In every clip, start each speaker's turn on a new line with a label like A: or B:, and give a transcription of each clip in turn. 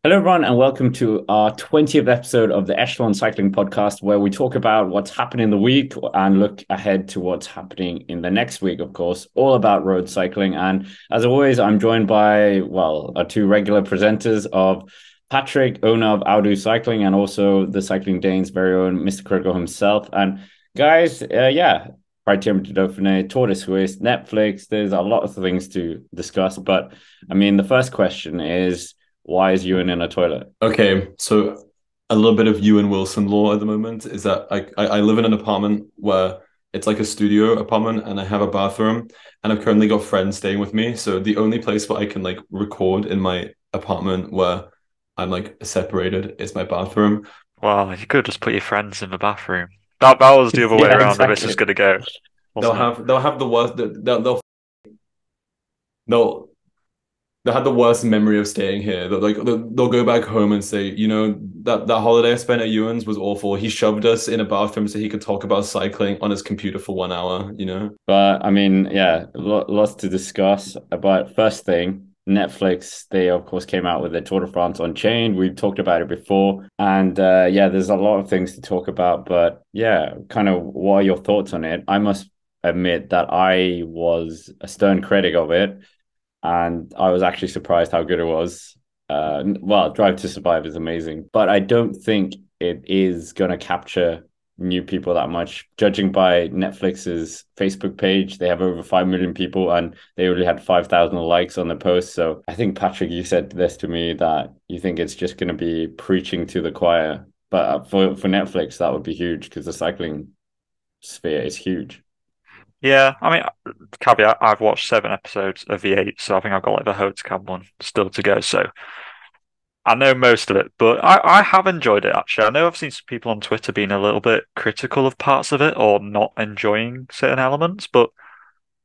A: Hello, everyone, and welcome to our 20th episode of the Echelon Cycling Podcast, where we talk about what's happening in the week and look ahead to what's happening in the next week, of course, all about road cycling. And as always, I'm joined by, our two regular presenters of Patrick, owner of Audu Cycling, and also the Cycling Dane's very own Mr. Critical himself. And guys, Criterium du Dauphine, Tour de Suisse, Netflix, there's a lot of things to discuss. But I mean, the first question is, why is Ewan in a toilet?
B: Okay, so a little bit of Ewan Wilson law at the moment is that I live in an apartment where it's like a studio apartment and I have a bathroom and I've currently got friends staying with me. So the only place where I can like record in my apartment where I'm like separated is my bathroom.
C: Well, you could just put your friends in the bathroom. That was the other way
A: Yeah,
C: around that this was
A: exactly.
C: going to go,
B: They'll
C: wasn't it?
B: have they'll have the worst they'll they'll have the worst memory of staying here. They'll go back home and say, that holiday I spent at Ewan's was awful. He shoved us in a bathroom so he could talk about cycling on his computer for 1 hour.
A: But I mean, yeah, lots to discuss. But first thing, Netflix, they of course came out with the Tour de France Unchained. We've talked about it before. And yeah, there's a lot of things to talk about. But yeah, kind of what are your thoughts on it? I must admit that I was a stern critic of it. And I was actually surprised how good it was. Drive to Survive is amazing, but I don't think it is going to capture new people that much. Judging by Netflix's Facebook page, they have over 5 million people and they only had 5,000 likes on the post. So I think, Patrick, you said this to me that you think it's just going to be preaching to the choir. But for Netflix, that would be huge because the cycling sphere is huge.
C: Yeah, I mean, caveat, I've watched 7 episodes of the 8, so I think I've got like the Hodes one still to go. So I know most of it, but I have enjoyed it actually. I know I've seen some people on Twitter being a little bit critical of parts of it or not enjoying certain elements, but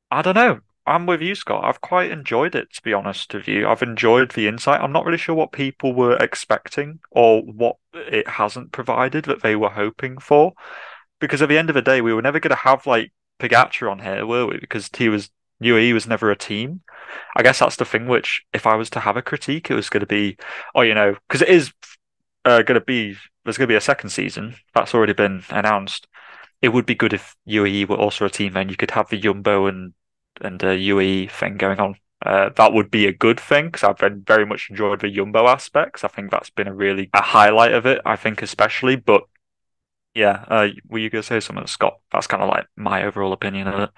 C: I don't know. I'm with you, Scott. I've quite enjoyed it, to be honest with you. I've enjoyed the insight. I'm not really sure what people were expecting or what it hasn't provided that they were hoping for. Because at the end of the day, we were never going to have like Pogacar on here, were we? Because he was UAE was never a team. I guess that's the thing. Which, if I was to have a critique, it was going to be, because it is going to be there's going to be a second season that's already been announced. It would be good if UAE were also a team, and you could have the Jumbo and UAE thing going on. That would be a good thing because I've been very much enjoyed the Jumbo aspects. I think that's been a highlight of it. I think especially, but yeah, were you going to say something, Scott? That's kind of like my overall opinion of it.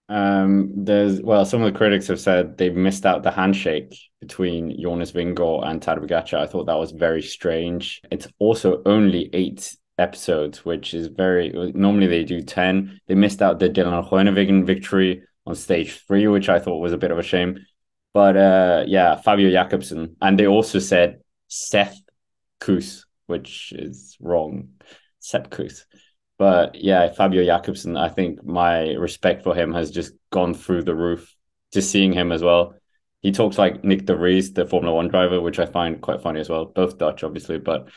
A: Some of the critics have said they've missed out the handshake between Jonas Vingegaard and Tadej Pogacar. I thought that was very strange. It's also only 8 episodes, which is very, normally they do 10. They missed out the Dylan Groenewegen victory on stage 3, which I thought was a bit of a shame. But yeah, Fabio Jakobsen. And they also said Seth Kuss, which is wrong. Seth Kuss. But yeah, Fabio Jakobsen, I think my respect for him has just gone through the roof. Just seeing him as well. He talks like Nick de Vries, the Formula One driver, which I find quite funny as well. Both Dutch, obviously. But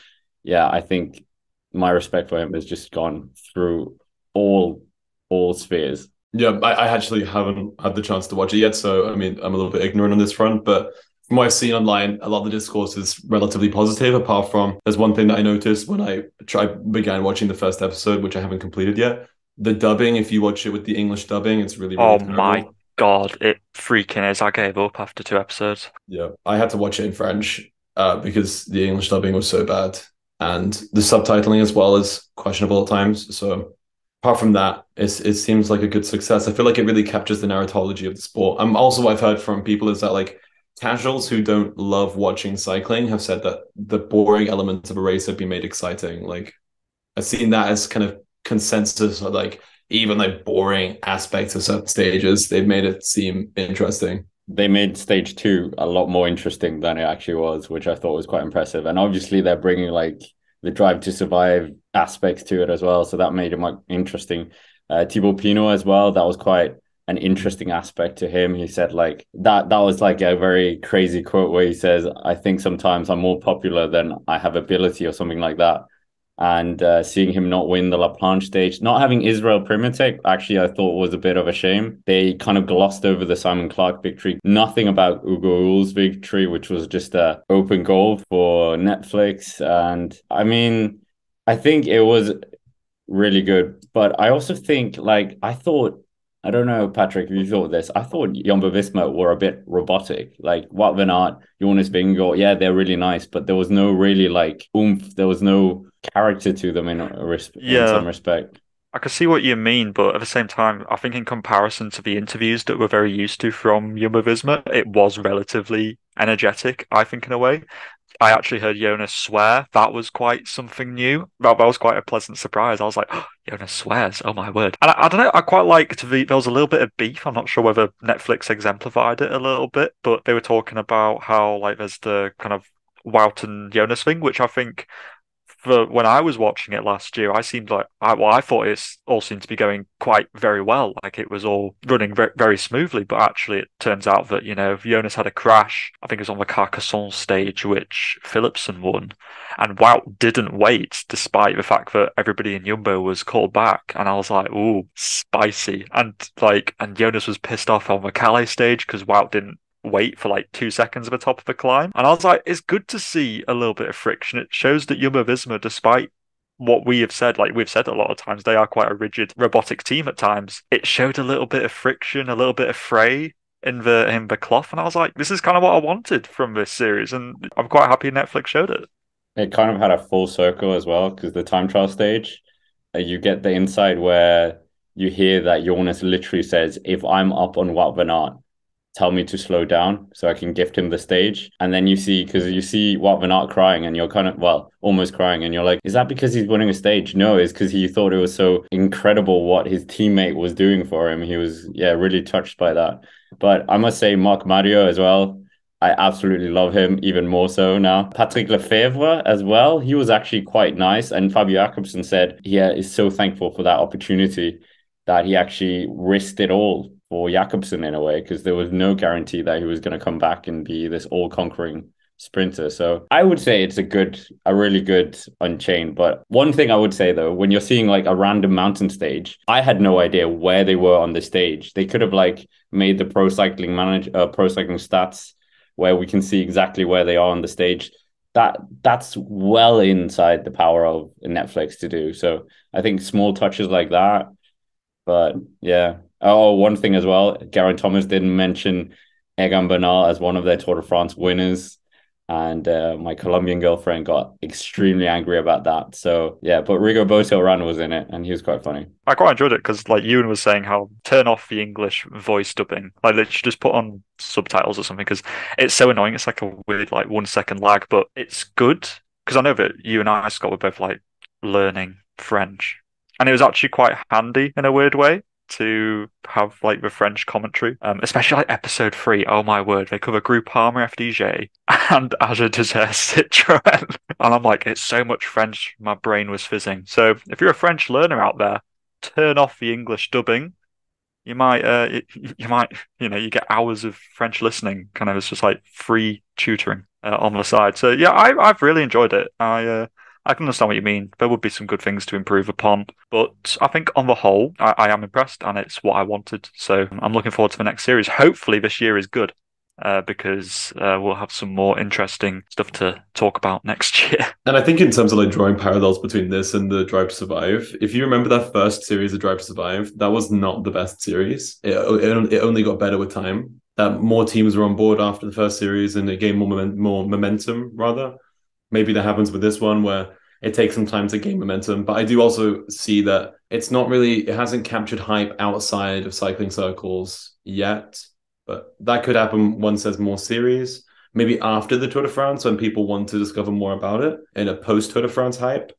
A: yeah, I think my respect for him has just gone through all spheres.
B: Yeah, I actually haven't had the chance to watch it yet, so I mean, I'm a little bit ignorant on this front, but from what I've seen online, a lot of the discourse is relatively positive, apart from there's one thing that I noticed when began watching the first episode, which I haven't completed yet. The dubbing, if you watch it with the English dubbing, it's really, really
C: Oh my
B: terrible.
C: God, it freaking is. I gave up after 2 episodes.
B: Yeah, I had to watch it in French because the English dubbing was so bad, and the subtitling as well is questionable at times. So apart from that, it seems like a good success. I feel like it really captures the narratology of the sport. Also what I've heard from people is that like casuals who don't love watching cycling have said that the boring elements of a race have been made exciting. Like I've seen that as kind of consensus, or like even like boring aspects of certain stages, they've made it seem interesting.
A: They made stage 2 a lot more interesting than it actually was, which I thought was quite impressive. And obviously, they're bringing like the Drive to Survive aspects to it as well, so that made it more interesting. Thibaut Pinot as well, that was quite an interesting aspect to him. He said like that was like a very crazy quote where he says, "I think sometimes I'm more popular than I have ability," or something like that. And seeing him not win the La Planche stage, not having Israel Primitek, actually, I thought was a bit of a shame. They kind of glossed over the Simon Clark victory. Nothing about Ugo Ul's victory, which was just a open goal for Netflix. And I mean, I think it was really good. But I also think, like, I don't know, Patrick, if you thought this. I thought Jumbo-Visma were a bit robotic. Like Wout van Aert, Jonas Vingegaard, yeah, they're really nice, but there was no really like oomph. There was no character to them in some
C: Yeah,
A: respect.
C: I can see what you mean, but at the same time, I think in comparison to the interviews that we're very used to from Jumbo-Visma, it was relatively energetic, I think, in a way. I actually heard Jonas swear. That was quite something new. That was quite a pleasant surprise. I was like, oh, Jonas swears. Oh my word. And I don't know. I quite liked there was a little bit of beef. I'm not sure whether Netflix exemplified it a little bit, but they were talking about how like there's the kind of Wout and Jonas thing, which I think for when I was watching it last year, I thought it all seemed to be going quite very well. Like it was all running very, very smoothly. But actually, it turns out that Jonas had a crash. I think it was on the Carcassonne stage, which Philipsen won, and Wout didn't wait, despite the fact that everybody in Jumbo was called back. And I was like, "Ooh, spicy!" And Jonas was pissed off on the Calais stage because Wout didn't wait for like 2 seconds at the top of the climb. And I was like, it's good to see a little bit of friction. It shows that Jumbo Visma, despite what we have said, like we've said a lot of times, they are quite a rigid, robotic team at times. It showed a little bit of friction, a little bit of fray in the cloth. And I was like, this is kind of what I wanted from this series. And I'm quite happy Netflix showed it.
A: It kind of had a full circle as well because the time trial stage, you get the insight where you hear that Jonas literally says, "If I'm up on Wout van Aert, tell me to slow down so I can gift him the stage." And then because you see Wout van Aert crying and you're kind of, well, almost crying. And you're like, is that because he's winning a stage? No, it's because he thought it was so incredible what his teammate was doing for him. He was, yeah, really touched by that. But I must say, Marc Mario as well. I absolutely love him even more so now. Patrick Lefevre as well. He was actually quite nice. And Fabio Jakobsen said he is so thankful for that opportunity that he actually risked it all for Jakobsen in a way, because there was no guarantee that he was going to come back and be this all-conquering sprinter. So I would say it's a really good Unchained. But one thing I would say though, when you're seeing like a random mountain stage, I had no idea where they were on the stage. They could have like made the pro cycling stats where we can see exactly where they are on the stage. That's well inside the power of Netflix to do. So I think small touches like that. But yeah. Oh, one thing as well, Geraint Thomas didn't mention Egan Bernal as one of their Tour de France winners. And my Colombian girlfriend got extremely angry about that. So yeah, but Rigoberto Urán was in it and he was quite funny.
C: I quite enjoyed it because, like Ewan was saying, how turn off the English voice dubbing. Like, literally just put on subtitles or something because it's so annoying. It's like a weird, like 1 second lag, but it's good because I know that you and I, Scott, were both like learning French, and it was actually quite handy in a weird way to have like the French commentary, especially like episode 3. Oh my word, they cover Groupama FDJ and Agent Desert Citroën, and I'm like, it's so much French, my brain was fizzing. So if you're a French learner out there, turn off the English dubbing. You might, you get hours of French listening. Kind of, it's just like free tutoring on the side. So yeah, I've really enjoyed it. I can understand what you mean. There would be some good things to improve upon, but I think on the whole, I am impressed, and it's what I wanted. So I'm looking forward to the next series. Hopefully, this year is good, because we'll have some more interesting stuff to talk about next year.
B: And I think in terms of like drawing parallels between this and the Drive to Survive, if you remember that first series of Drive to Survive, that was not the best series. It only got better with time. That more teams were on board after the first series, and it gained more momentum, rather. Maybe that happens with this one where it takes some time to gain momentum. But I do also see that it hasn't captured hype outside of cycling circles yet. But that could happen once there's more series. Maybe after the Tour de France, when people want to discover more about it in a post-Tour de France hype.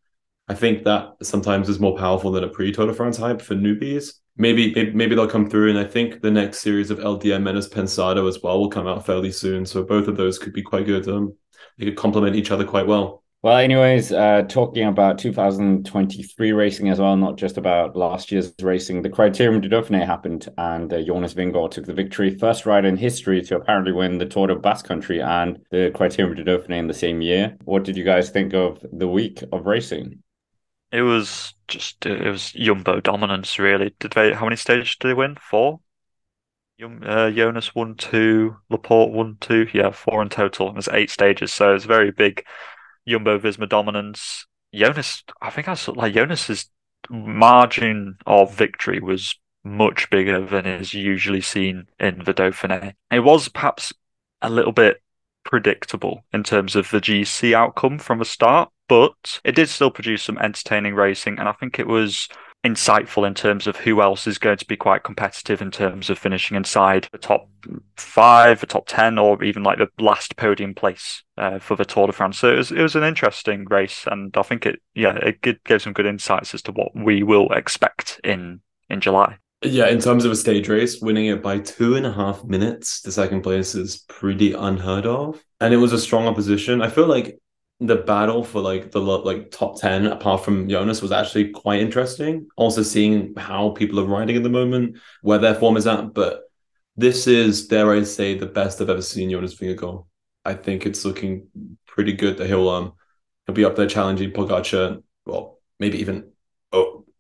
B: I think that sometimes is more powerful than a pre-Tour de France hype for newbies. Maybe they'll come through, and I think the next series of LDM Menos Pensado as well will come out fairly soon. So both of those could be quite good. They could complement each other quite well.
A: Well, anyways, talking about 2023 racing as well, not just about last year's racing, the Criterium du Dauphine happened, and Jonas Vingegaard took the victory. First rider in history to apparently win the Tour de Basque Country and the Criterium du Dauphine in the same year. What did you guys think of the week of racing?
C: It was Jumbo dominance, really. How many stages did they win? Four? Jonas won two, Laporte won two. Yeah, four in total. There's 8 stages, so it's very big Jumbo Visma dominance. I think I saw like Jonas's margin of victory was much bigger than is usually seen in the Dauphiné. It was perhaps a little bit predictable in terms of the GC outcome from the start, but it did still produce some entertaining racing, and I think it was insightful in terms of who else is going to be quite competitive in terms of finishing inside the top 5, the top 10, or even like the last podium place for the Tour de France. So it was an interesting race, and I think it gave some good insights as to what we will expect in July.
B: Yeah, in terms of a stage race, winning it by 2.5 minutes, the second place is pretty unheard of. And it was a strong opposition. I feel like the battle for like the top 10, apart from Jonas, was actually quite interesting. Also seeing how people are riding at the moment, where their form is at. But this is, dare I say, the best I've ever seen Jonas Vingegaard. I think it's looking pretty good that he'll be up there challenging Pogacar, well, maybe even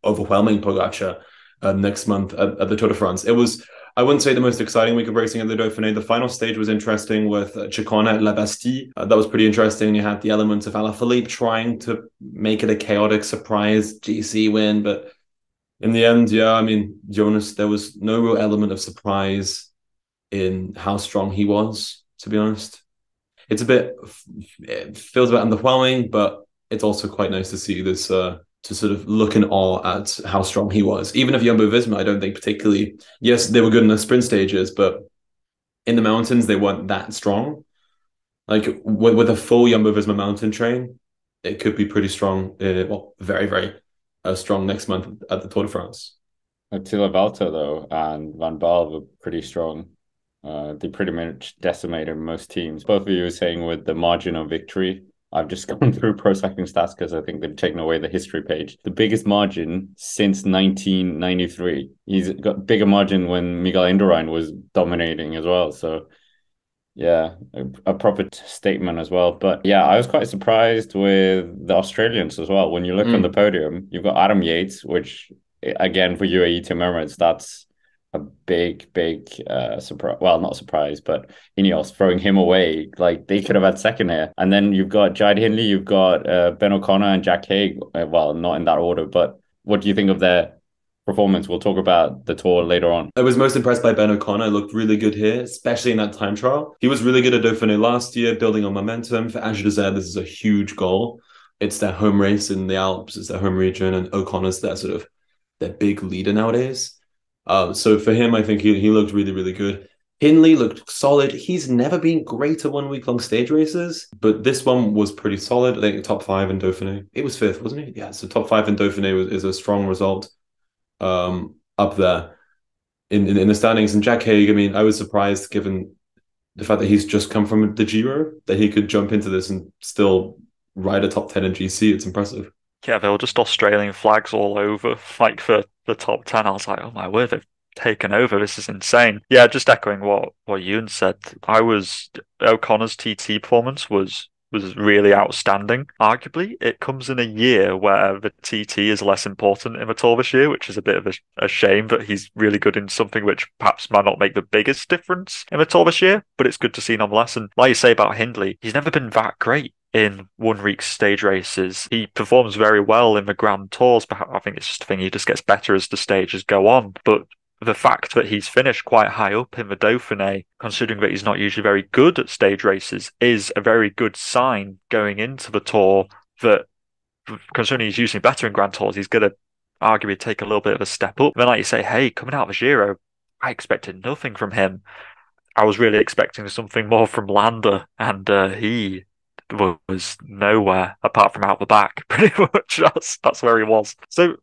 B: overwhelming Pogacar next month at the Tour de France. It was, I wouldn't say the most exciting week of racing at the Dauphiné. The final stage was interesting with Chicone at La Bastille. That was pretty interesting. You had the elements of Alaphilippe trying to make it a chaotic surprise GC win, but in the end, yeah, I mean, Jonas, there was no real element of surprise in how strong he was, to be honest. It feels a bit underwhelming, but it's also quite nice to see this to sort of look in awe at how strong he was. Even if Jumbo-Visma, I don't think particularly, yes, they were good in the sprint stages, but in the mountains, they weren't that strong. Like with a full Jumbo-Visma mountain train, it could be pretty strong, very, very strong next month at the Tour de France.
A: Attila Valter, though, and Van Baal were pretty strong. They pretty much decimated most teams. Both of you were saying with the margin of victory. I've just gone through Pro Cycling Stats because I think they've taken away the history page. The biggest margin since 1993. He's got bigger margin when Miguel Indurain was dominating as well. So, yeah, a proper statement as well. But yeah, I was quite surprised with the Australians as well. When you look on the podium, you've got Adam Yates, which, again, for UAE Team Emirates, that's a big surprise. Well, not surprise, but Ineos throwing him away. Like they could have had second here. And then you've got Jide Hindley, you've got Ben O'Connor and Jack Haig. Well, not in that order, but what do you think of their performance? We'll talk about the Tour later on.
B: I was most impressed by Ben O'Connor. Looked really good here, especially in that time trial. He was really good at Dauphiné last year, building on momentum. For Age d'Isère, this is a huge goal. It's their home race in the Alps. It's their home region, and O'Connor's their big leader nowadays. So for him, I think he looked really, really good. Hindley looked solid. He's never been great at 1 week long stage races, but this one was pretty solid. I think top 5 in Dauphiné. It was 5th, wasn't it? Yeah, so top 5 in Dauphiné is a strong result up there in the standings. And Jack Haig, I mean, I was surprised given the fact that he's just come from the Giro, that he could jump into this and still ride a top 10 in GC. It's impressive.
C: Yeah, they were just Australian flags all over, like for the top 10. I was like, oh my word, they've taken over. This is insane. Yeah, just echoing what Ewan said. O'Connor's TT performance was really outstanding. Arguably, it comes in a year where the TT is less important in the Tour this year, which is a bit of a shame, but he's really good in something which perhaps might not make the biggest difference in the Tour this year, but it's good to see nonetheless. And like you say about Hindley, he's never been that great in 1 week stage races. He performs very well in the Grand Tours, but I think it's just a thing, he just gets better as the stages go on. But the fact that he's finished quite high up in the Dauphiné, considering that he's not usually very good at stage races, is a very good sign going into the Tour that, considering he's usually better in Grand Tours, he's going to arguably take a little bit of a step up. Then like you say, hey, coming out of the Giro, I expected nothing from him. I was really expecting something more from Landa, and he was nowhere apart from out the back. Pretty much that's where he was. So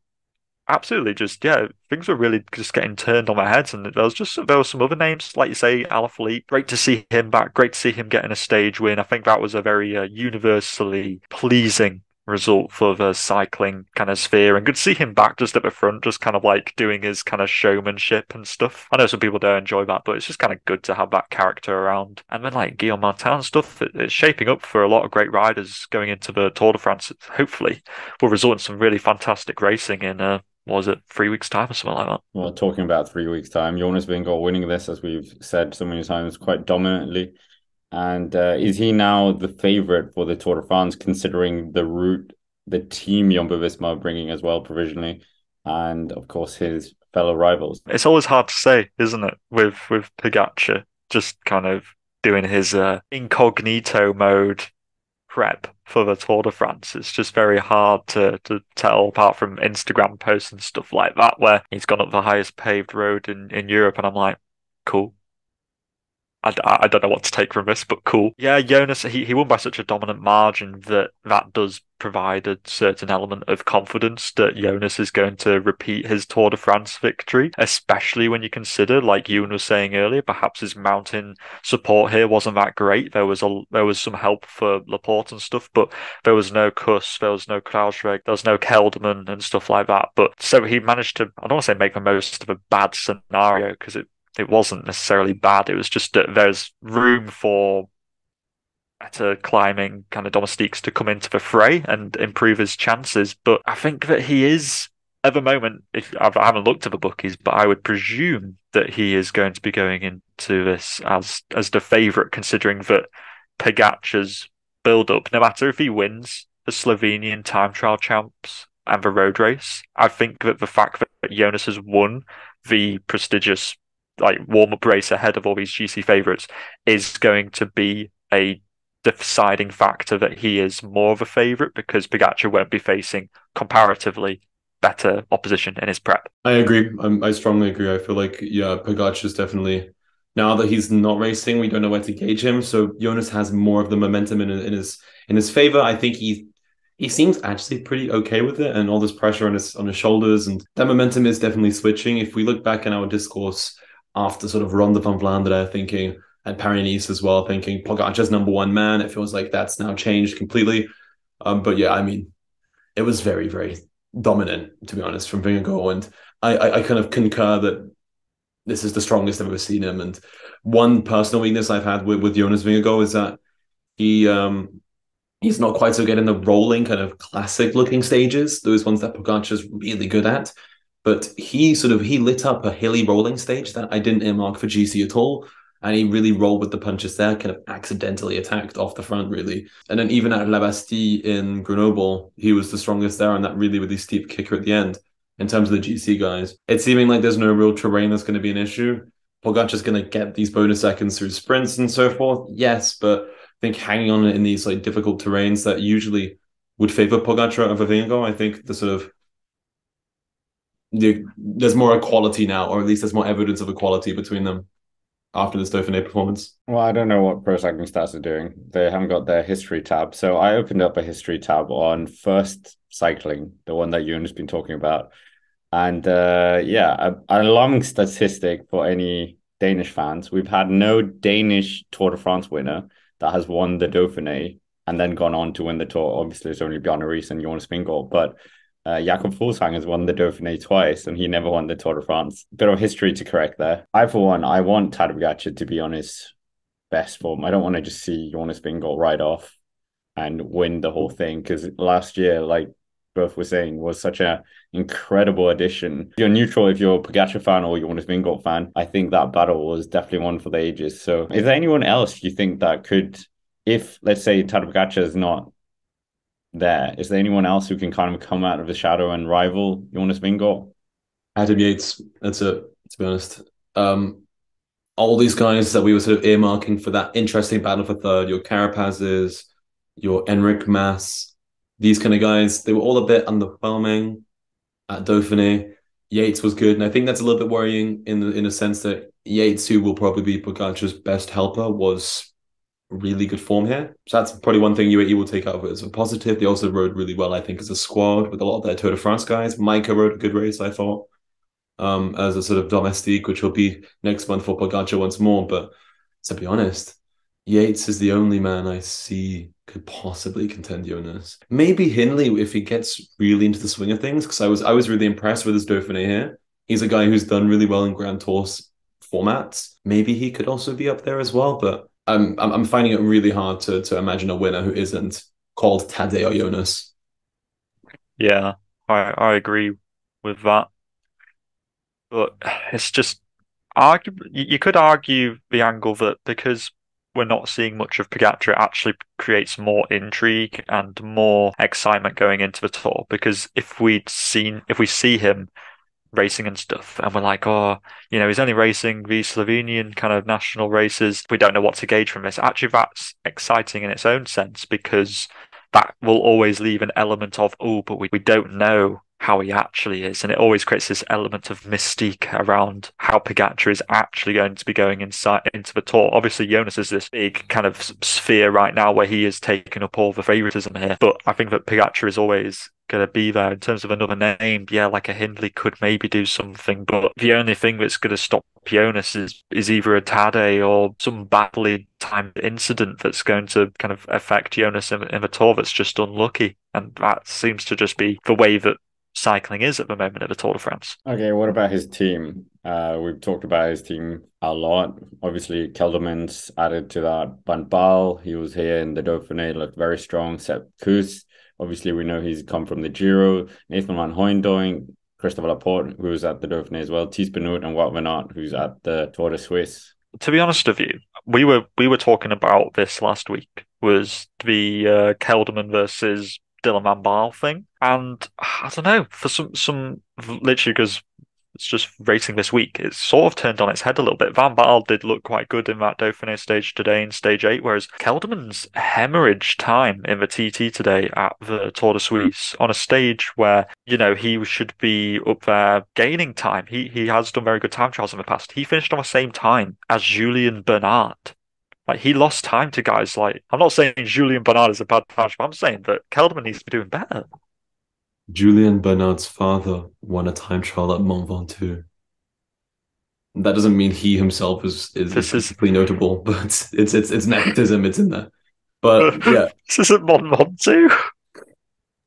C: absolutely, just things were really just getting turned on their heads, and there was some other names, like you say, Alaphilippe. Great to see him back. Great to see him getting a stage win. I think that was a very universally pleasing result for the cycling kind of sphere, and good to see him back just at the front, just kind of like doing his kind of showmanship and stuff. I know some people don't enjoy that, but it's just kind of good to have that character around. And then like Guillaume Martin and stuff, it's shaping up for a lot of great riders going into the Tour de France. Hopefully will result in some really fantastic racing in what was it, 3 weeks' time or something like that?
A: Well, talking about 3 weeks' time, Jonas Vingegaard winning this, as we've said so many times, quite dominantly. And is he now the favorite for the Tour de France, considering the route the team Jumbo-Visma are bringing as well, provisionally, and of course his fellow rivals?
C: It's always hard to say, isn't it, with Pogačar just kind of doing his incognito mode prep for the Tour de France. It's just very hard to tell, apart from Instagram posts and stuff like that, where he's gone up the highest paved road in Europe, and I'm like, cool. I don't know what to take from this, but cool. Yeah, Jonas, he won by such a dominant margin that does provide a certain element of confidence that Jonas is going to repeat his Tour de France victory, especially when you consider, like Ewan was saying earlier, perhaps his mountain support here wasn't that great. There was some help for Laporte and stuff, but there was no Kuss, there was no Krausweg, there was no Kelderman and stuff like that. But so he managed to, I don't want to say make the most of a bad scenario, because it wasn't necessarily bad. It was just that there's room for better climbing kind of domestiques to come into the fray and improve his chances. But I think that he is, at the moment, if I haven't looked at the bookies, but I would presume that he is going to be going into this as the favourite, considering that Pogačar's build-up, no matter if he wins the Slovenian time trial champs and the road race, I think that the fact that Jonas has won the prestigious like warm-up race ahead of all these GC favourites is going to be a deciding factor that he is more of a favourite, because Pogačar won't be facing comparatively better opposition in his prep.
B: I agree. I strongly agree. I feel like, yeah, Pogačar is definitely, now that he's not racing, we don't know where to gauge him. So Jonas has more of the momentum in his favour. I think he seems actually pretty okay with it, and all this pressure on his shoulders, and that momentum is definitely switching. If we look back in our discourse after sort of Ronde van Vlaanderen, thinking, and Paris-Nice as well, thinking Pogačar's number one man, it feels like that's now changed completely. But yeah, I mean, it was very, very dominant, to be honest, from Vingegaard, and I kind of concur that this is the strongest I've ever seen him. And one personal weakness I've had with Jonas Vingegaard is that he's not quite so good in the rolling kind of classic looking stages, those ones that Pogačar's really good at. But he lit up a hilly rolling stage that I didn't earmark for GC at all. And he really rolled with the punches there, kind of accidentally attacked off the front, really. And then even at La Bastille in Grenoble, he was the strongest there on that really, really steep kicker at the end in terms of the GC guys. It's seeming like there's no real terrain that's going to be an issue. Pogačar's going to get these bonus seconds through sprints and so forth. Yes, but I think hanging on in these like difficult terrains that usually would favor Pogačar over Vingegaard, I think there's more equality now, or at least there's more evidence of equality between them after this Dauphiné performance.
A: Well, I don't know what Pro Cycling Stats are doing. They haven't got their history tab. So I opened up a history tab on First Cycling, the one that Ewan's been talking about. And an alarming statistic for any Danish fans. We've had no Danish Tour de France winner that has won the Dauphiné and then gone on to win the Tour. Obviously, it's only Bjarne Riis and Jonas Vingegaard, but Jakob Fuglsang has won the Dauphiné twice, and he never won the Tour de France. Bit of history to correct there. I want Tadej Pogačar to be on his best form. I don't want to just see Jonas Vingegaard ride off and win the whole thing, because last year, like both were saying, was such an incredible addition. If you're neutral, if you're a Pogačar fan or Jonas Vingegaard fan, I think that battle was definitely one for the ages. So is there anyone else you think that could, if, let's say, Tadej Pogačar is not there, is there anyone else who can kind of come out of the shadow and rival Jonas Vingegaard?
B: Adam Yates, that's it, to be honest. All these guys that we were sort of earmarking for that interesting battle for third, your Carapazes, your Enric Mas, these kind of guys, they were all a bit underwhelming at Dauphiné. Yates was good, and I think that's a little bit worrying in a sense that Yates, who will probably be Pogačar's best helper, was really good form here. So that's probably one thing UAE will take out of it as a positive. They also rode really well, I think, as a squad with a lot of their Tour de France guys. Micah rode a good race, I thought, as a sort of domestique, which will be next month for Pogačar once more. But to be honest, Yates is the only man I see could possibly contend Jonas. Maybe Hindley if he gets really into the swing of things, because I was really impressed with his Dauphiné here. He's a guy who's done really well in Grand Tours formats. Maybe he could also be up there as well, but I'm finding it really hard to imagine a winner who isn't called Tadej or Jonas.
C: Yeah, I agree with that. But it's just you could argue the angle that because we're not seeing much of Pogacar, it actually creates more intrigue and more excitement going into the tour. Because if we see him racing and stuff, and we're like, oh, he's only racing the Slovenian kind of national races. We don't know what to gauge from this. Actually, that's exciting in its own sense because that will always leave an element of, oh, but we don't know how he actually is. And it always creates this element of mystique around how Pogacar is actually going to be going inside into the tour. Obviously, Jonas is this big kind of sphere right now where he is taking up all the favoritism here. But I think that Pogacar is always going to be there in terms of another name. Yeah, like a Hindley could maybe do something, but the only thing that's going to stop Jonas is either a Tadej or some badly timed incident that's going to kind of affect Jonas in the tour that's just unlucky. And that seems to just be the way that cycling is at the moment at the Tour de France.
A: Okay, what about his team? We've talked about his team a lot. Obviously, Kelderman's added to that. Van Baal, he was here in the Dauphiné, looked very strong. Sepp Kuss, obviously, we know he's come from the Giro. Nathan van Hooijdonk, Christopher Laporte, who's at the Dauphiné as well. Thies Benoot and Wout van Aert, who's at the Tour de Suisse.
C: To be honest with you, we were talking about this last week. Was the Kelderman versus Dylan van Baal thing, and I don't know, for some literally because it's just racing this week, it's sort of turned on its head a little bit. Van Baal did look quite good in that Dauphiné stage today in stage 8, whereas Kelderman's hemorrhaged time in the TT today at the Tour de Suisse on a stage where, he should be up there gaining time. He has done very good time trials in the past. He finished on the same time as Julian Bernard. Like, he lost time to guys like, I'm not saying Julian Bernard is a bad time, but I'm saying that Kelderman needs to be doing better.
B: Julian Bernard's father won a time trial at Mont Ventoux. That doesn't mean he himself is particularly notable, but it's nepotism. It's in there. But yeah,
C: this isn't Mont Ventoux.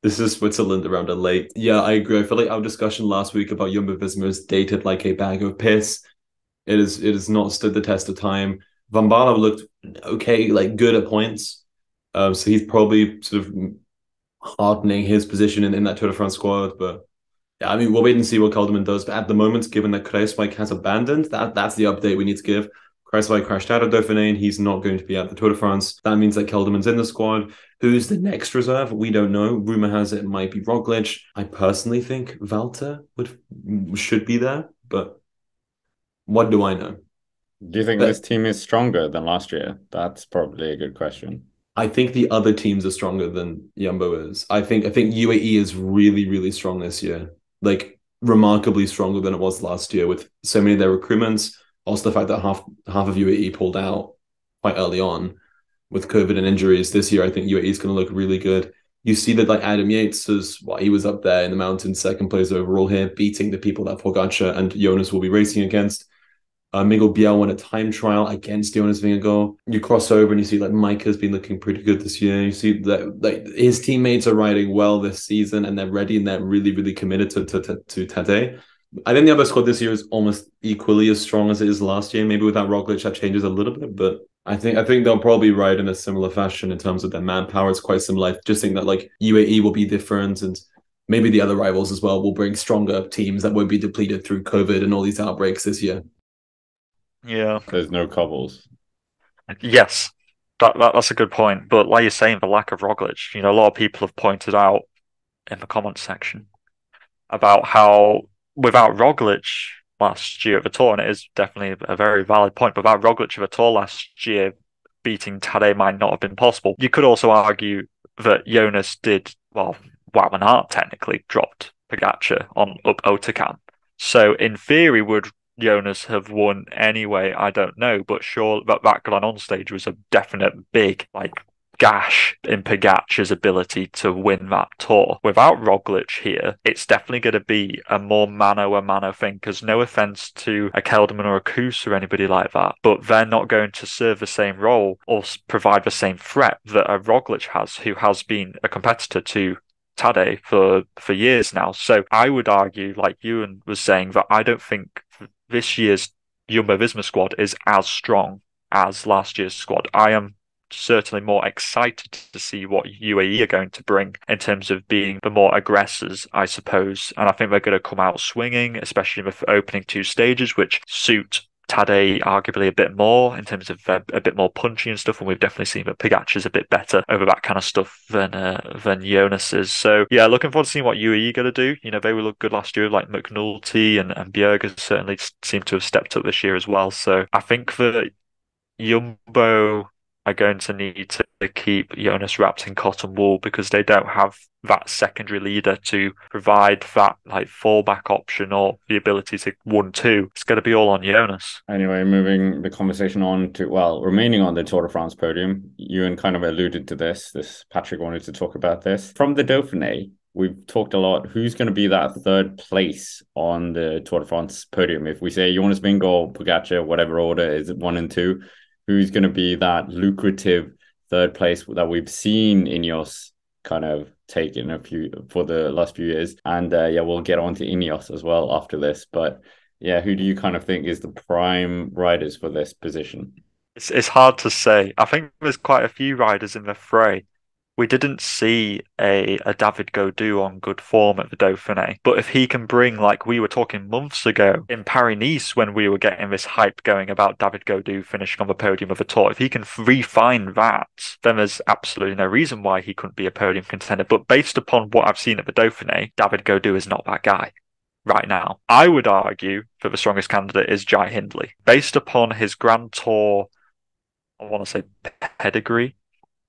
B: This is Switzerland around a lake. Yeah, I agree. I feel like our discussion last week about Jumbo-Visma is dated like a bag of piss. It has not stood the test of time. Van Baarle looked okay, like good at points. So he's probably sort of hardening his position in that Tour de France squad. But yeah, I mean, we'll wait and see what Kelderman does. But at the moment, given that Kruijswijk has abandoned, that's the update we need to give. Kruijswijk crashed out of Dauphiné and he's not going to be at the Tour de France. That means that Kelderman's in the squad. Who's the next reserve? We don't know. Rumor has it might be Roglic. I personally think Valter should be there, but what do I know?
A: Do you think this team is stronger than last year? That's probably a good question.
B: I think the other teams are stronger than Jumbo is. I think UAE is really, really strong this year. Like, remarkably stronger than it was last year with so many of their recruitments. Also, the fact that half of UAE pulled out quite early on with COVID and injuries. This year, I think UAE is going to look really good. You see that like Adam Yates he was up there in the mountains, second place overall here, beating the people that Pogacar and Jonas will be racing against. Miguel Biel won a time trial against Jonas Vingegaard. You cross over and you see like Mike has been looking pretty good this year. You see that like his teammates are riding well this season and they're ready and they're really, really committed to Tadej. I think the other squad this year is almost equally as strong as it is last year. Maybe without Roglic, that changes a little bit, but I think they'll probably ride in a similar fashion in terms of their manpower. It's quite similar. I just think that like UAE will be different and maybe the other rivals as well will bring stronger teams that won't be depleted through COVID and all these outbreaks this year.
C: Yeah.
A: There's no cobbles.
C: Yes, that's a good point. But like you're saying, the lack of Roglic, a lot of people have pointed out in the comments section about how without Roglic last year at the Tour, and it is definitely a very valid point, but without Roglic at the Tour last year, beating Tadej might not have been possible. You could also argue that Jonas did, well, Wout van Aert technically dropped Pogacar on up Otakam. So in theory, would Jonas have won anyway? I don't know, but sure, that Glen on stage was a definite big, like, gash in Pogacar's ability to win that Tour. Without Roglic here, it's definitely going to be a more mano-a-mano thing, because no offense to a Kelderman or a Kuss or anybody like that, but they're not going to serve the same role or provide the same threat that a Roglic has, who has been a competitor to Tadej for years now. So I would argue, like Ewan was saying, that I don't think this year's Jumbo-Visma squad is as strong as last year's squad. I am certainly more excited to see what UAE are going to bring in terms of being the more aggressors, I suppose. And I think they're going to come out swinging, especially with opening 2 stages, which suit Tadej arguably a bit more in terms of a bit more punchy and stuff, and we've definitely seen that Pogacar's a bit better over that kind of stuff than Jonas is. So yeah, looking forward to seeing what UAE are going to do. You know, they were look good last year, like McNulty and Bjerge certainly seem to have stepped up this year as well. So I think that Jumbo are going to need to keep Jonas wrapped in cotton wool, because they don't have that secondary leader to provide that like fallback option or the ability to 1-2. It's going to be all on Jonas.
A: Anyway, moving the conversation on to, well, remaining on the Tour de France podium, Ewan kind of alluded to this. Patrick wanted to talk about this. From the Dauphiné, we've talked a lot. Who's going to be that third place on the Tour de France podium? If we say Jonas Vingegaard, Pogacar, whatever order is it, 1 and 2, who's going to be that lucrative third place that we've seen Ineos kind of taken for the last few years? And yeah, we'll get on to Ineos as well after this. But yeah, who do you kind of think is the prime riders for this position?
C: It's hard to say. I think there's quite a few riders in the fray. We didn't see a David Gaudu on good form at the Dauphiné, but if he can bring, like we were talking months ago in Paris-Nice when we were getting this hype going about David Gaudu finishing on the podium of a Tour, if he can refine that, then there's absolutely no reason why he couldn't be a podium contender. But based upon what I've seen at the Dauphiné, David Gaudu is not that guy right now. I would argue that the strongest candidate is Jai Hindley. Based upon his Grand Tour, I want to say pedigree,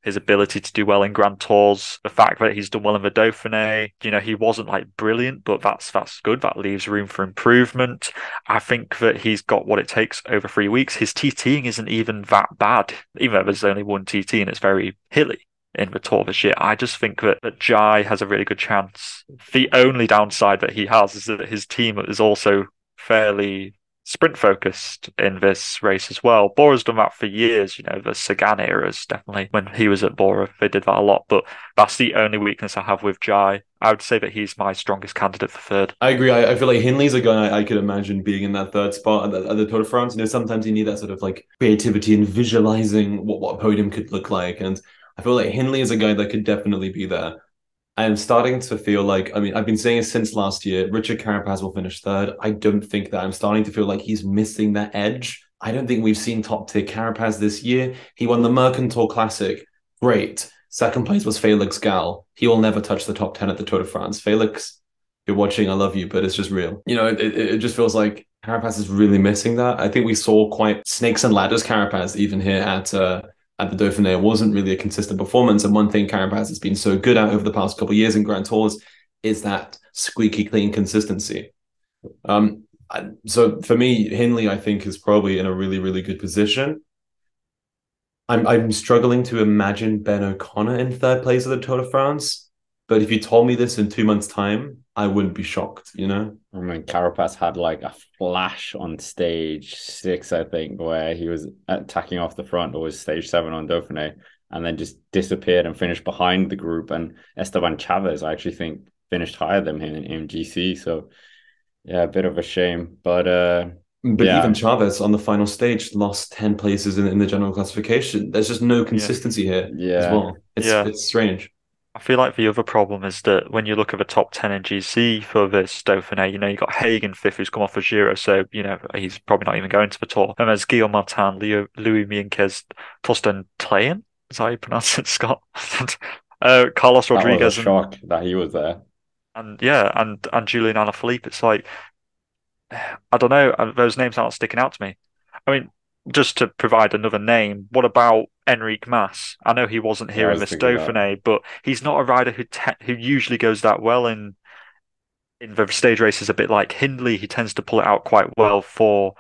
C: his ability to do well in Grand Tours, the fact that he's done well in the Dauphiné. You know, he wasn't like brilliant, but that's good. That leaves room for improvement. I think that he's got what it takes over 3 weeks. His TTing isn't even that bad, even though there's only one TT and it's very hilly in the Tour this year. I just think that Jai has a really good chance. The only downside that he has is that his team is also fairly sprint focused in this race as well. Bora's done that for years, you know, the Sagan eras, definitely. When he was at Bora, they did that a lot, but that's the only weakness I have with Jai. I would say that he's my strongest candidate for third.
B: I agree. I feel like Hindley's a guy I could imagine being in that third spot at the Tour de France. You know, sometimes you need that sort of like creativity and visualizing what a podium could look like. And I feel like Hindley is a guy that could definitely be there. I'm starting to feel like, I mean, I've been saying it since last year, Richard Carapaz will finish third. I don't think that. I'm starting to feel like he's missing that edge. I don't think we've seen top tier Carapaz this year. He won the Mercantour Classic. Great. Second place was Felix Gall. He will never touch the top 10 at the Tour de France. Felix, if you're watching, I love you, but it's just real. You know, it just feels like Carapaz is really missing that. I think we saw quite snakes and ladders Carapaz even here at the Dauphiné. It wasn't really a consistent performance. And one thing Carapaz has been so good at over the past couple of years in Grand Tours is that squeaky clean consistency. So for me, Hindley, I think, is probably in a really, really good position. I'm struggling to imagine Ben O'Connor in third place at the Tour de France. But if you told me this in 2 months' time, I wouldn't be shocked, you know?
A: I mean, Carapaz had like a flash on stage 6, I think, where he was attacking off the front, or was stage 7 on Dauphiné, and then just disappeared and finished behind the group. And Esteban Chavez, I actually think, finished higher than him in GC. So, yeah, a bit of a shame. But yeah.
B: Even Chavez on the final stage lost 10 places in the general classification. There's just no consistency here as well. It's strange.
C: I feel like the other problem is that when you look at the top 10 in GC for this Dauphiné, you know, you got Hagen fifth, who's come off a Giro, so, you know, he's probably not even going to the Tour. And there's Guillaume Martin, Louis Mienquez, Torsten Tleyen, is that how you pronounce it, Scott? Carlos Rodriguez.
A: That was a shock that he was there.
C: And yeah, and Julian Alaphilippe. It's like, I don't know, those names aren't sticking out to me. I mean, just to provide another name, what about Enrique Mas? I know he wasn't here in this Dauphiné, but he's not a rider who usually goes that well in the stage races. A bit like Hindley, he tends to pull it out quite well for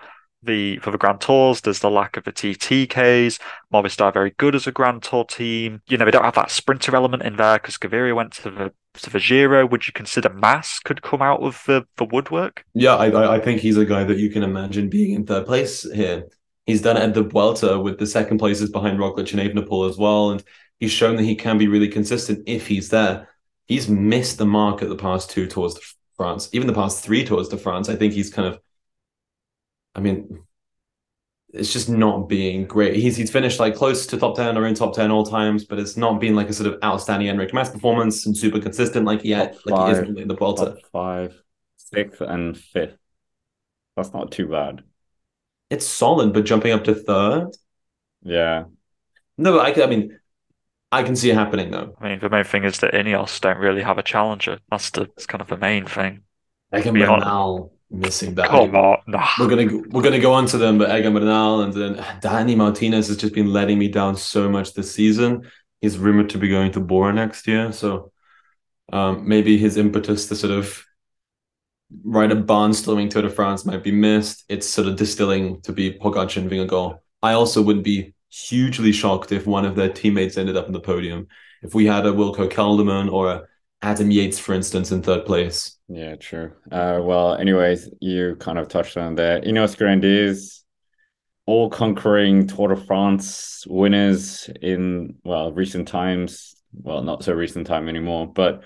C: for the Grand Tours, there's the lack of the TTKs. Movistar are very good as a Grand Tour team. You know, they don't have that sprinter element in there because Gaviria went to the Giro. Would you consider Mas could come out of the woodwork?
B: Yeah, I think he's a guy that you can imagine being in third place here. He's done it at the Vuelta with the second places behind Roglic and Evenepoel as well, and he's shown that he can be really consistent if he's there. He's missed the mark at the past 2 Tours de France, even the past 3 Tours de France. I think he's kind of, I mean, it's just not being great. He's finished like close to top 10 or in top 10 all times, but it's not been like a sort of outstanding Enric Mas performance and super consistent like he is in the Vuelta.
A: Top 5, 6th, and 5th. That's not too bad.
B: It's solid, but jumping up to 3rd.
A: Yeah.
B: No, I mean, I can see it happening though.
C: I mean, the main thing is that Ineos don't really have a challenger. That's kind of the main thing.
B: Egan Bernal missing that.
C: Come on, nah.
B: We're gonna go on to them, but Egan Bernal and then Dani Martinez has just been letting me down so much this season. He's rumored to be going to Bora next year, so maybe his impetus to sort of ride a barnstorming Tour de France might be missed. It's sort of distilling to be Pogacar and Vingegaard. I also would be hugely shocked if one of their teammates ended up in the podium. If we had a Wilco Kelderman or a Adam Yates, for instance, in 3rd place.
A: Yeah, true. Well, anyways, you kind of touched on there. Ineos Grenadiers, all conquering Tour de France winners in, well, recent times. Well, not so recent time anymore, but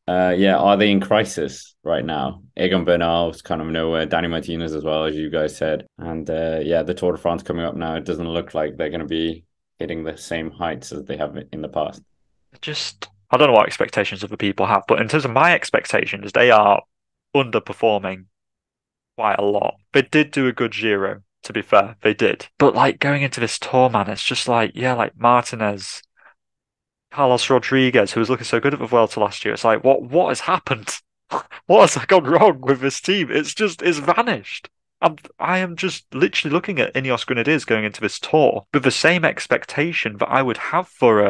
A: yeah, are they in crisis right now? Egan Bernal's kind of nowhere. Dani Martinez as well, as you guys said. And yeah, the Tour de France coming up now, it doesn't look like they're going to be hitting the same heights as they have in the past.
C: I don't know what expectations other people have, but in terms of my expectations, they are underperforming quite a lot. They did do a good Giro, to be fair, they did. But like going into this tour, man, it's just like, yeah, like Martinez, Carlos Rodriguez, who was looking so good at the Vuelta last year. It's like, what has happened? What has gone wrong with this team? It's vanished. I am just literally looking at Ineos Grenadiers going into this tour with the same expectation that I would have for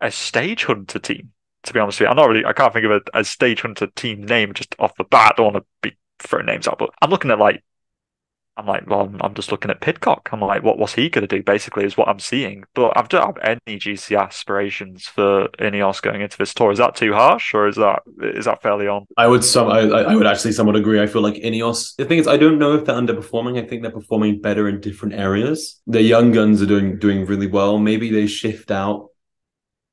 C: a stage hunter team. To be honest with you, I can't think of a stage hunter team name just off the bat. I don't want to be throwing names out, but I'm looking at well, I'm just looking at Pidcock. I'm like, what's he going to do? Basically, is what I'm seeing. But I don't have any GC aspirations for Ineos going into this tour. Is that too harsh, or is that fairly on?
B: I would actually somewhat agree. I feel like Ineos. The thing is, I don't know if they're underperforming. I think they're performing better in different areas. The young guns are doing really well. Maybe they shift out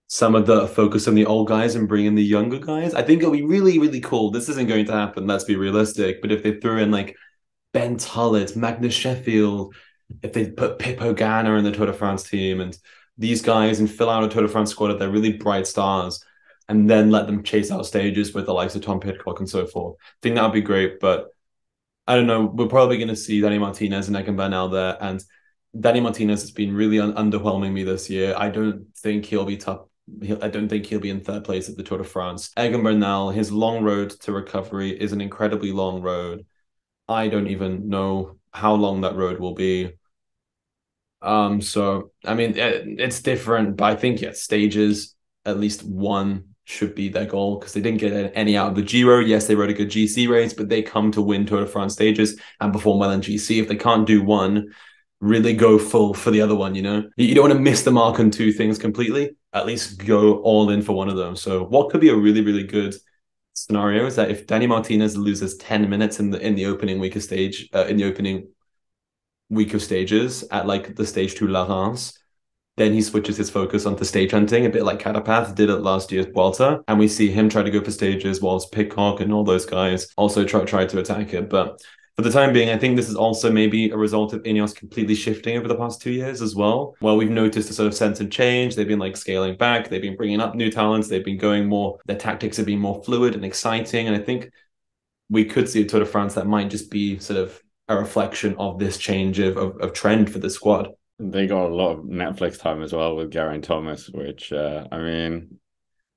B: some of the focus on the old guys and bring in the younger guys. I think it'll be really, really cool. This isn't going to happen. Let's be realistic. But if they threw in like Ben Tullett, Magnus Sheffield, if they put Pippo Ganna in the Tour de France team and these guys and fill out a Tour de France squad of their really bright stars and then let them chase out stages with the likes of Tom Pidcock and so forth. I think that would be great, but I don't know. We're probably going to see Dani Martinez and Egan Bernal there, and Dani Martinez has been really underwhelming me this year. I don't think he'll be top. I don't think he'll be in 3rd place at the Tour de France. Egan Bernal, his long road to recovery is an incredibly long road. I don't even know how long that road will be. So I mean, it's different, but I think stages, at least one should be their goal because they didn't get any out of the Giro. Yes, they rode a good GC race, but they come to win Tour de France stages and perform well in GC. If they can't do one, really go full for the other one. You know, you don't want to miss the mark on 2 things completely. At least go all in for one of them. So what could be a really, really good scenario is that if Dani Martinez loses 10 minutes in the opening week of stages at like the stage 2 La Reims, then he switches his focus onto stage hunting, a bit like Carapaz did at last year's Vuelta, and we see him try to go for stages whilst Pidcock and all those guys also try to attack it. But for the time being, I think this is also maybe a result of Ineos completely shifting over the past 2 years as well. Well, we've noticed a sort of sense of change. They've been like scaling back. They've been bringing up new talents. They've been going more, their tactics have been more fluid and exciting. And I think we could see a Tour de France that might just be sort of a reflection of this change of trend for the squad.
A: They got a lot of Netflix time as well with Geraint Thomas, which, I mean,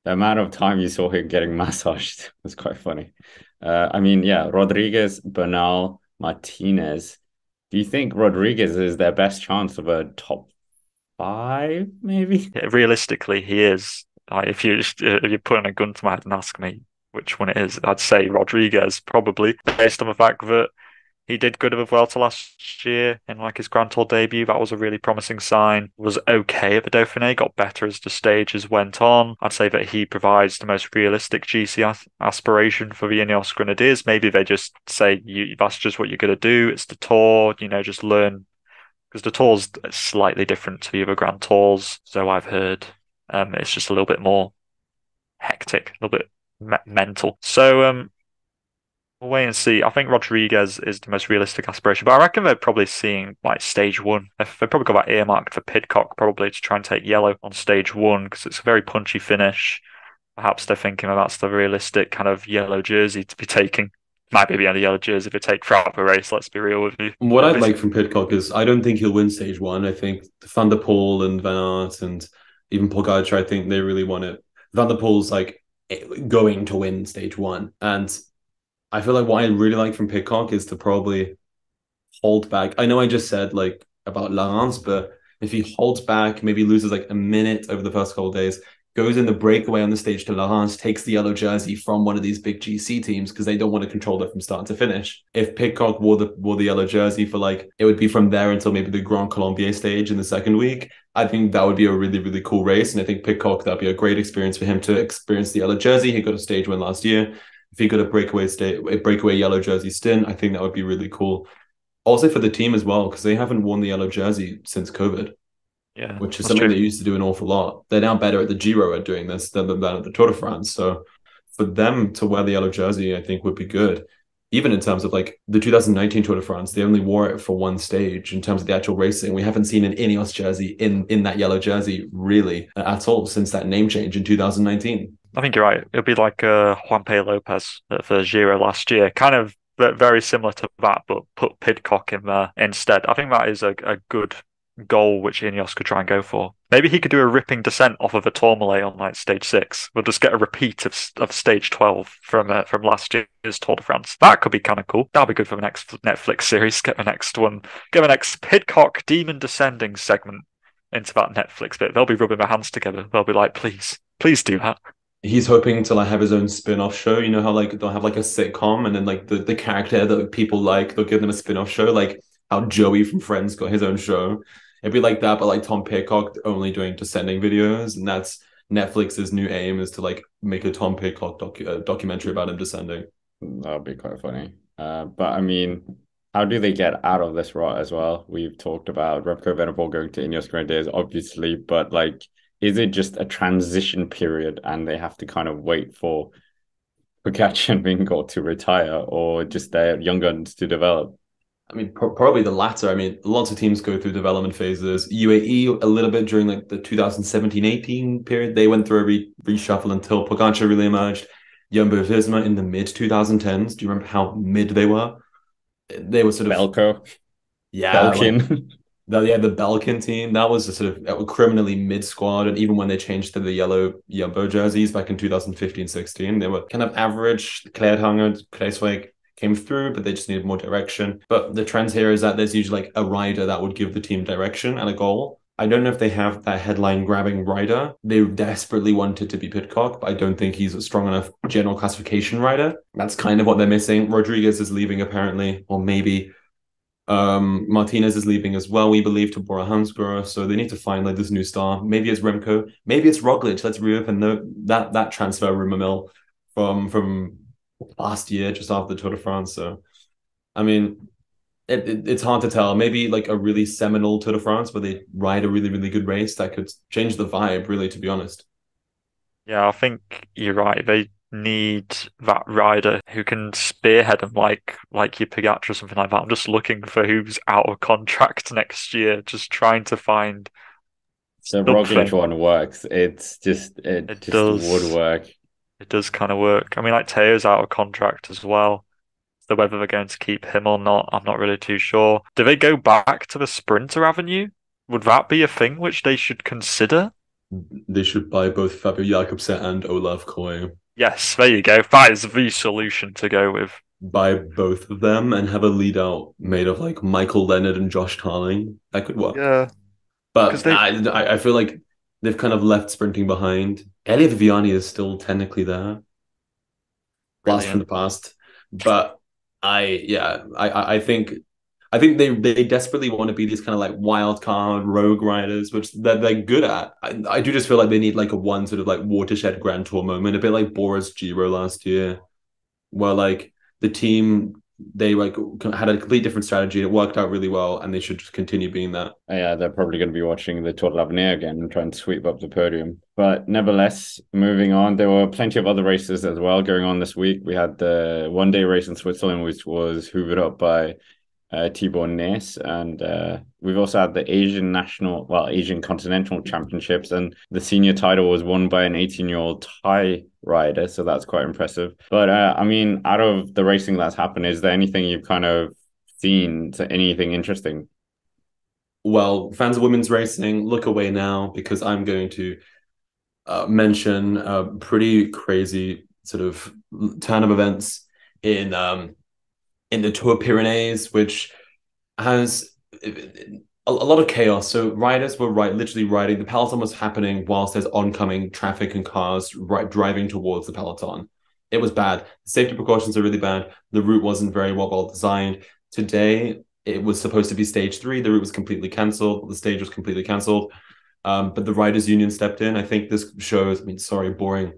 A: the amount of time you saw him getting massaged was quite funny. I mean, yeah, Rodriguez, Bernal, Martinez. Do you think Rodriguez is their best chance of a top 5, maybe?
C: Yeah, realistically, he is. If you're putting a gun to my head and ask me which one it is, I'd say Rodriguez, probably, based on the fact that He did good with Vuelta last year in like his Grand Tour debut. That was a really promising sign. Was okay at the Dauphiné, got better as the stages went on. I'd say that he provides the most realistic GC aspiration for the Ineos Grenadiers. Maybe they just say, that's just what you're going to do. It's the Tour, just learn. Because the Tour's slightly different to the other Grand Tours, so I've heard. It's just a little bit more hectic, a little bit mental. So we'll wait and see. I think Rodriguez is the most realistic aspiration, but I reckon they're probably seeing like stage one. They've probably got that earmarked for Pidcock probably to try and take yellow on stage one because it's a very punchy finish. Perhaps they're thinking that's the realistic kind of yellow jersey to be taking. Might be the only yellow jersey they take throughout the race, let's be real with you.
B: What I'd like from Pidcock is I don't think he'll win stage one. I think Van der Poel and Van Aert and even Pogacar, I think they really want it. Van der Poel's like going to win stage one. And I feel like what I really like from Pidcock is to probably hold back. I know I just said like about Lance, but if he holds back, maybe loses like a minute over the first couple of days, goes in the breakaway on the stage to Laurence, takes the yellow jersey from one of these big GC teams because they don't want to control it from start to finish. If Pidcock wore the yellow jersey for like, it would be from there until maybe the Grand Colombier stage in the second week. I think that would be a really, really cool race. And I think Pidcock, that'd be a great experience for him to experience the yellow jersey. He got a stage win last year. If he got a breakaway yellow jersey stint, I think that would be really cool. Also for the team as well, because they haven't worn the yellow jersey since COVID.
C: Yeah,
B: which is something they used to do an awful lot. They're now better at the Giro at doing this than at the Tour de France. So for them to wear the yellow jersey, I think would be good. Even in terms of like the 2019 Tour de France, they only wore it for one stage in terms of the actual racing. We haven't seen an Ineos jersey in that yellow jersey really at all since that name change in 2019.
C: I think you're right. It'll be like Juan P. Lopez for Giro last year. Kind of very similar to that, but put Pidcock in there instead. I think that is a good goal which Ineos could try and go for. Maybe he could do a ripping descent off of a Tourmalet on like stage 6. We'll just get a repeat of stage 12 from last year's Tour de France. That could be kind of cool. That'll be good for the next Netflix series. Get the next one. Get the next Pidcock Demon Descending segment into that Netflix bit. They'll be rubbing their hands together. They'll be like, please do that.
B: He's hoping to like have his own spin-off show. You know how like they'll have like a sitcom and then like the character that people like, they'll give them a spin-off show, like how Joey from Friends got his own show. It'd be like that, but like Tom Pidcock only doing descending videos, and that's Netflix's new aim is to like make a Tom Pidcock documentary about him descending.
A: That'd be quite funny. But I mean, how do they get out of this rut as well? We've talked about Remco Evenepoel going to Ineos Grenadiers, obviously, but like, is it just a transition period and they have to kind of wait for Pogacar and Vingegaard to retire, or just their young guns to develop?
B: I mean, probably the latter. I mean, lots of teams go through development phases. UAE a little bit during like the 2017-18 period. They went through a reshuffle until Pogacar really emerged. Jumbo-Visma in the mid-2010s. Do you remember how mid they were? They were sort of...
A: Belko.
B: Yeah.
A: Belkin.
B: Like, the Belkin team. That was a sort of criminally mid-squad. And even when they changed to the yellow Jumbo jerseys back in 2015-16, they were kind of average. Kleedhanger, Kleeswijk came through, but they just needed more direction. But the trend here is that there's usually like a rider that would give the team direction and a goal. I don't know if they have that headline-grabbing rider. They desperately wanted to be Pidcock, but I don't think he's a strong enough general classification rider. That's kind of what they're missing. Rodriguez is leaving apparently, or maybe Martinez is leaving as well, we believe, to Bora Hansgrohe. So they need to find like this new star. Maybe it's Remco. Maybe it's Roglic. Let's reopen that transfer rumor mill from last year, just after the Tour de France. So, I mean, it's hard to tell. Maybe like a really seminal Tour de France where they ride a really, really good race that could change the vibe, really, to be honest.
C: Yeah, I think you're right. They need that rider who can spearhead them like your Pogacar or something like that. I'm just looking for who's out of contract next year, just trying to find
A: the Roglic one works. It just would work.
C: It does kind of work. I mean, like Teo's out of contract as well. So whether they're going to keep him or not, I'm not really too sure. Do they go back to the Sprinter Avenue? Would that be a thing which they should consider?
B: They should buy both Fabio Jakobsen and Olaf Koy.
C: Yes, there you go. That is the solution to go with.
B: Buy both of them and have a lead out made of like Michael Leonard and Josh Tarling. That could work.
C: Yeah.
B: But I feel like they've kind of left sprinting behind. Elliot Viviani is still technically there. Blast from the past. But I think they desperately want to be these kind of like wild card rogue riders, which they're good at. I do just feel like they need like a one sort of like watershed Grand Tour moment, a bit like Bora's Giro last year, where like the team they like had a complete different strategy. It worked out really well, and they should just continue being that.
A: Yeah, they're probably going to be watching the Tour de l'Avenir again and trying to sweep up the podium. But nevertheless, moving on, there were plenty of other races as well going on this week. We had the one-day race in Switzerland, which was hoovered up by Thibaut Ness, and we've also had the Asian Continental Championships, and the senior title was won by an 18-year-old Thai rider, so that's quite impressive. But I mean, out of the racing that's happened, is there anything you've kind of seen, anything interesting?
B: Well, fans of women's racing, look away now because I'm going to mention a pretty crazy sort of turn of events in the Tour Pyrenees, which has a lot of chaos. So riders were literally riding. The peloton was happening whilst there's oncoming traffic and cars driving towards the peloton. It was bad. The safety precautions are really bad. The route wasn't very well designed. Today, it was supposed to be stage 3. The route was completely cancelled. The stage was completely cancelled. But the riders' union stepped in. I think this shows. I mean, sorry, boring.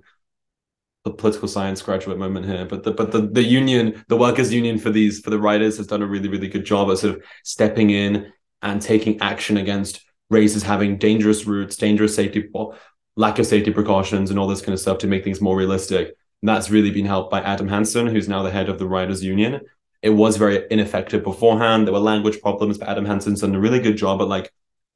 B: The political science graduate moment here, but the union, the workers' union for the riders has done a really good job at sort of stepping in and taking action against races having dangerous routes, dangerous safety, lack of safety precautions, and all this kind of stuff to make things more realistic. And that's really been helped by Adam Hansen, who's now the head of the riders' union. It was very ineffective beforehand. There were language problems, but Adam Hansen's done a really good job at like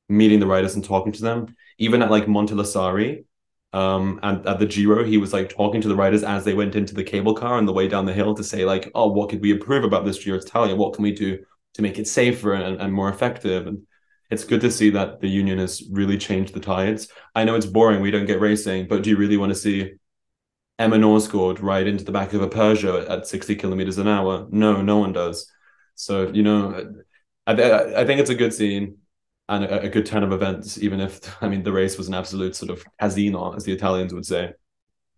B: meeting the riders and talking to them. Even at like Montelasari, and at the Giro, he was like talking to the riders as they went into the cable car on the way down the hill to say like, oh, what could we improve about this Giro d'Italia? What can we do to make it safer and more effective? And it's good to see that the union has really changed the tides. I know it's boring, we don't get racing, but do you really want to see Emma Norsgaard ride into the back of a Peugeot at 60 kilometers an hour? No, no one does. So, I think it's a good scene and a good turn of events, even if, I mean, the race was an absolute sort of casino, as the Italians would say.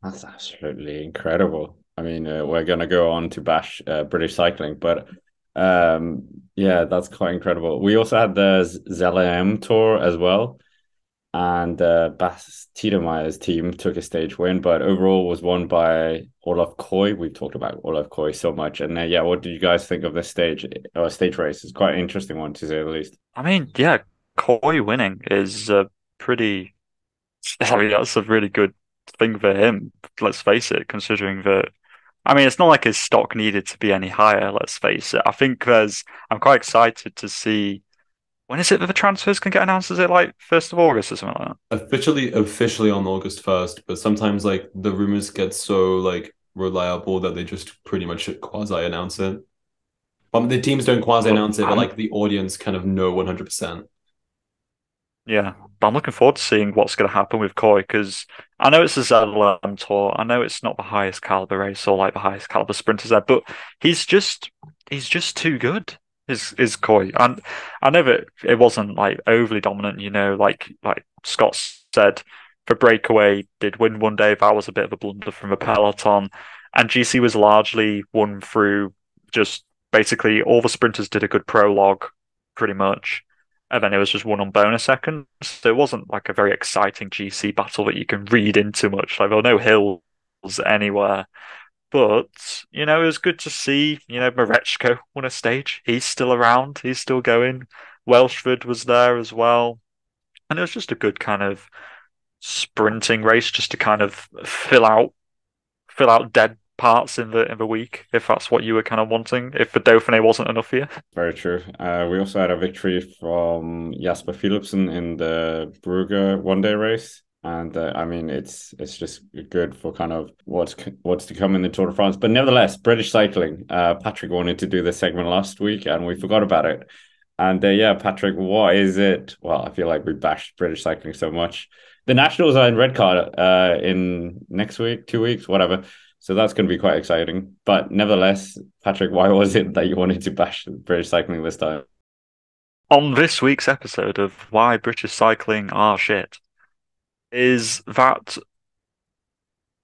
A: That's absolutely incredible. I mean, we're going to go on to bash British cycling, but yeah, that's quite incredible. We also had the ZLM Tour as well, and Bas Tiedemaier's team took a stage win, but overall was won by Olaf Koy. We've talked about Olaf Koy so much, and yeah, what did you guys think of this stage race? It's quite an interesting one to say the least.
C: I mean, yeah, Coy winning is pretty. I mean, that's a really good thing for him. Let's face it, considering that. I mean, it's not like his stock needed to be any higher. Let's face it. I think I'm quite excited to see. When is it that the transfers can get announced? Is it like 1st of August or something like that?
B: Officially on August 1st, but sometimes like the rumors get so like reliable that they just pretty much quasi announce it. The teams don't quasi announce it, but like the audience kind of know 100%.
C: Yeah, but I'm looking forward to seeing what's going to happen with Coy because I know it's a ZLM Tour. I know it's not the highest caliber race or like the highest caliber sprinters there, but he's just too good. Is Coy, and I know that it wasn't like overly dominant. Like Scott said, for breakaway did win one day. That was a bit of a blunder from the peloton, and GC was largely won through just basically all the sprinters did a good prologue, pretty much. And then it was just won on bonus seconds. So it wasn't like a very exciting GC battle that you can read into much. Like there were no hills anywhere. But, it was good to see, Marechko won a stage. He's still around. He's still going. Welshford was there as well. And it was just a good kind of sprinting race just to kind of fill out dead parts in the week, if that's what you were kind of wanting, if the Dauphiné wasn't enough for you.
A: Very true. We also had a victory from Jasper Philipsen in the Brugge one-day race. And I mean, it's just good for kind of what's to come in the Tour de France. But nevertheless, British cycling. Patrick wanted to do this segment last week, and we forgot about it. And yeah, Patrick, what is it? Well, I feel like we bashed British cycling so much. The Nationals are in red card in next week, 2 weeks, whatever. So that's going to be quite exciting. But nevertheless, Patrick, why was it that you wanted to bash British cycling this time?
C: On this week's episode of Why British Cycling Are Shit, is that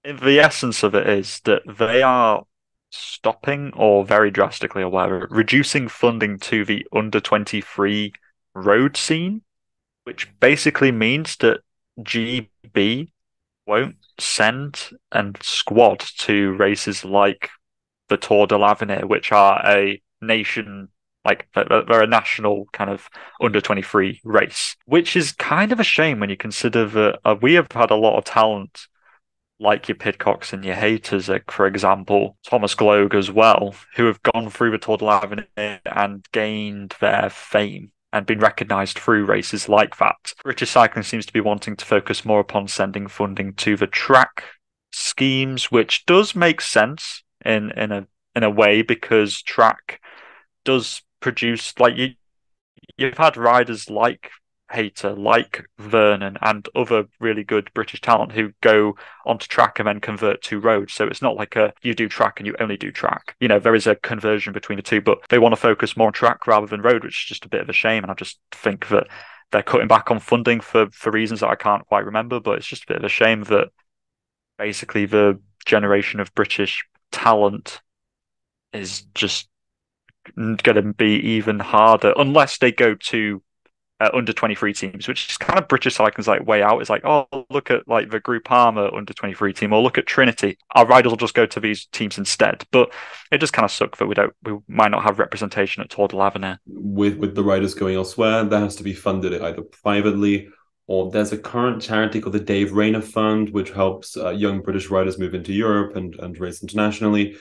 C: the essence of it is that they are stopping or very drastically or whatever, reducing funding to the under 23 road scene, which basically means that GB won't send and squad to races like the Tour de l'Avenir, which are a nation, like they're a national kind of under 23 race, which is kind of a shame when you consider that we have had a lot of talent like your Pidcocks and your Haters, like, for example, Thomas Gloag as well, who have gone through the Tour de l'Avenir and gained their fame and been recognised through races like that. British cycling seems to be wanting to focus more upon sending funding to the track schemes, which does make sense in a way, because track does produce, like, you've had riders like Hater, like Vernon, and other really good British talent who go onto track and then convert to road. So it's not like you do track and you only do track. You know, there is a conversion between the two, but they want to focus more on track rather than road, which is just a bit of a shame. And I just think that they're cutting back on funding for reasons that I can't quite remember, but it's just a bit of a shame that basically the generation of British talent is just going to be even harder unless they go to under 23 teams, which is kind of British cycling's like way out. It's like, oh, look at like the Groupama under 23 team, or look at Trinity. Our riders will just go to these teams instead. But it just kind of sucks that we might not have representation at Tour de l'Avenir.
B: With the riders going elsewhere, that has to be funded either privately, or there's a current charity called the Dave Rayner Fund, which helps young British riders move into Europe and race internationally.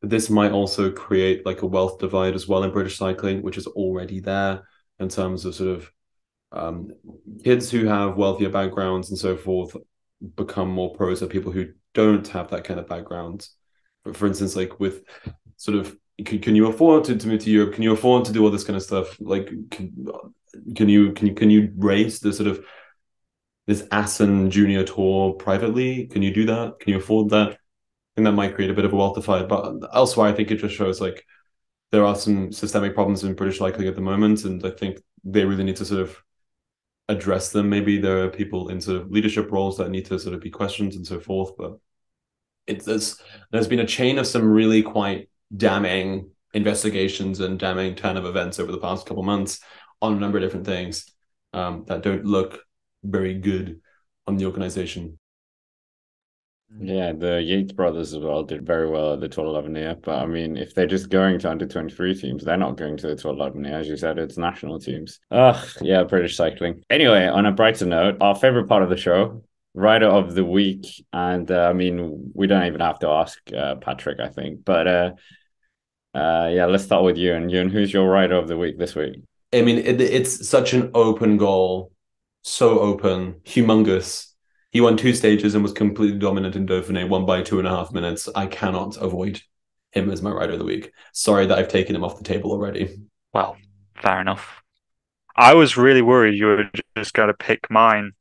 B: This might also create like a wealth divide as well in British cycling, which is already there, in terms of sort of kids who have wealthier backgrounds and so forth become more pros than people who don't have that kind of background. For instance, like with sort of, can you afford to move to Europe? Can you afford to do all this kind of stuff? Like, can you race the sort of this Assen Junior Tour privately? Can you do that? Can you afford that? I think that might create a bit of a wealth divide. But elsewhere, I think it just shows like there are some systemic problems in British cycling at the moment, and I think they really need to sort of address them. Maybe there are people in sort of leadership roles that need to sort of be questioned and so forth. But there's been a chain of some really quite damning investigations and damning turn of events over the past couple of months on a number of different things that don't look very good on the organization.
A: Yeah, the Yates brothers as well did very well at the Tour de l'Avenir. But I mean, if they're just going to under 23 teams, they're not going to the Tour de l'Avenir. As you said, it's national teams. Yeah, British cycling. Anyway, on a brighter note, our favorite part of the show, Rider of the Week. And I mean, we don't even have to ask Patrick, I think. But yeah, let's start with Ewan. Ewan, who's your Rider of the Week this week?
B: I mean, it's such an open goal. So open, humongous. He won 2 stages and was completely dominant in Dauphiné, won by 2.5 minutes. I cannot avoid him as my Rider of the Week. Sorry that I've taken him off the table already.
C: Well, fair enough. I was really worried you were just going to pick mine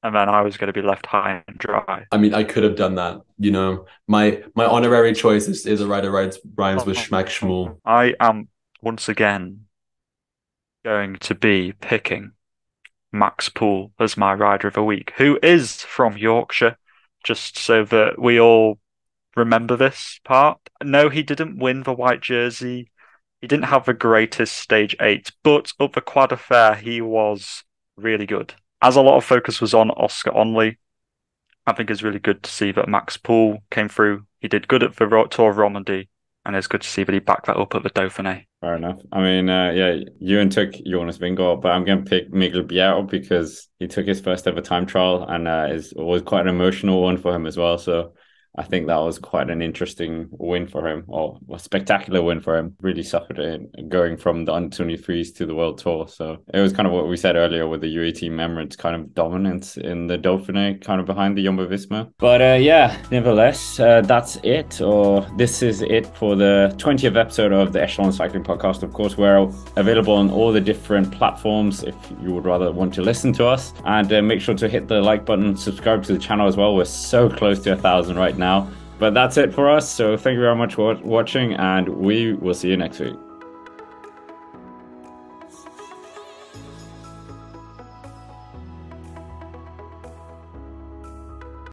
C: and then I was going to be left high and dry.
B: I mean, I could have done that. You know, my honorary choice is a rider rhymes with Schmack Schmool.
C: I am once again going to be picking Max Poole as my Rider of the Week, who is from Yorkshire, just so that we all remember this part. No, he didn't win the white jersey. He didn't have the greatest stage 8, but up the Quad Affair, he was really good. As a lot of focus was on Oscar Onley, I think it's really good to see that Max Poole came through. He did good at the Tour of Romandy, and it's good to see that he backed that up at the Dauphiné.
A: Fair enough. I mean, yeah, Ewan took Jonas Vingegaard, but I'm going to pick Miguel Biao because he took his first ever time trial, and it was quite an emotional one for him as well. So I think that was quite an interesting win for him, or a spectacular win for him. Really suffered it going from the under-23s to the World Tour. So it was kind of what we said earlier with the UAE Team Emirates kind of dominance in the Dauphiné, kind of behind the Jumbo-Visma. But yeah, nevertheless, that's it, or this is it for the 20th episode of the Echelon Cycling Podcast. Of course, we're available on all the different platforms if you would rather want to listen to us. And make sure to hit the like button, subscribe to the channel as well. We're so close to 1,000 right now. But that's it for us. So thank you very much for watching, and we will see you next week.